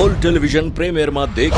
World television premiere में देख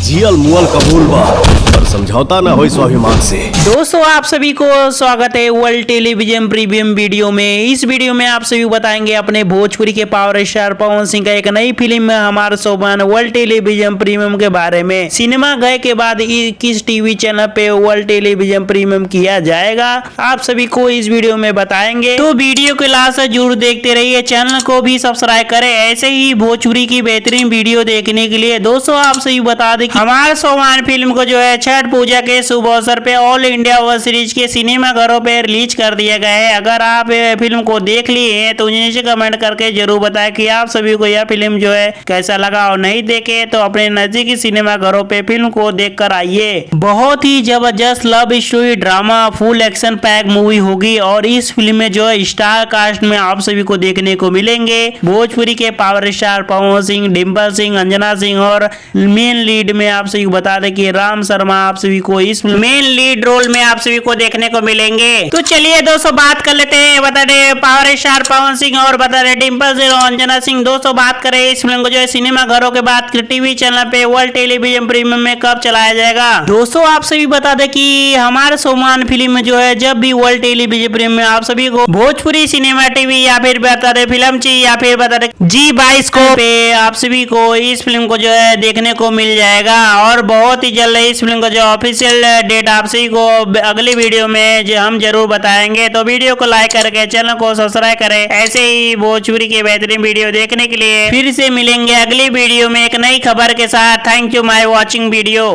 जियल मुअल कबूल बा पर समझौता ना हो स्वाभिमान से। दोस्तों आप सभी को स्वागत है वर्ल्ड टेलीविजन प्रीमियम वीडियो में। इस वीडियो में आप सभी बताएंगे अपने भोजपुरी के पावर स्टार पवन सिंह का एक नई फिल्म हमारा शोभान वर्ल्ड टेलीविजन प्रीमियम के बारे में। सिनेमा गए के बाद किस टीवी चैनल पे वर्ल्ड टेलीविजन प्रीमियम किया जाएगा आप सभी को इस वीडियो में बताएंगे, तो वीडियो के लास्ट तक जरूर देखते रहिए। चैनल को भी सब्सक्राइब करें ऐसे ही भोजपुरी की बेहतरीन वीडियो देखने के लिए। दोस्तों आप सभी बता दें हमारा शोभान फिल्म को जो है छठ पूजा के शुभ अवसर पे ऑल इंडिया वेब सीरीज के सिनेमा घरों पे रिलीज कर दिया गया है। अगर आप फिल्म को देख लिए हैं तो नीचे कमेंट करके जरूर बताएं कि आप सभी को यह फिल्म जो है कैसा लगा, और नहीं देखे तो अपने नजदीकी सिनेमा घरों पे फिल्म को देख कर आइए। बहुत ही जबरदस्त love story drama full action pack movie होगी, और इस फिल्म में जो है स्टार कास्ट में आप सभी को देखने को मिलेंगे भोजपुरी के पावर स्टार पवन सिंह, डिम्पल सिंह, अंजना सिंह, और मेन लीड में आप सभी को बता दें कि राम शर्मा आप सभी को इस मेन लीड रोल में आप सभी को देखने को मिलेंगे। तो चलिए दोस्तों बात कर लेते हैं, बता दें पावर स्टार पवन सिंह और बता दें डिम्पल सिंह और अंजना सिंह। दोस्तों बात करें इस फिल्म को जो है सिनेमा घरों के बाद टीवी चैनल पे वर्ल्ड टेलीविजन प्रीमियम में कब चलाया जाएगा। दोस्तों आप सभी बता दें कि हमारे शोभान फिल्म में जो है जब भी वर्ल्ड टेलीविजन प्रीमियम में आप सभी को भोजपुरी सिनेमा टीवी या फिर बता दें फिल्म ची या फिर बता दें G22 पे आप सभी को इस फिल्म को जो है देखने को मिल जाएगा, और बहुत ही जल्द इस फिल्म को जो ऑफिशियल डेट आप सभी को अगली वीडियो में जो हम जरूर बताएंगे। तो वीडियो को लाइक करके चैनल को सब्सक्राइब करें ऐसे ही भोजपुरी के बेहतरीन वीडियो देखने के लिए। फिर से मिलेंगे अगली वीडियो में एक नई खबर के साथ। Thank you my watching video.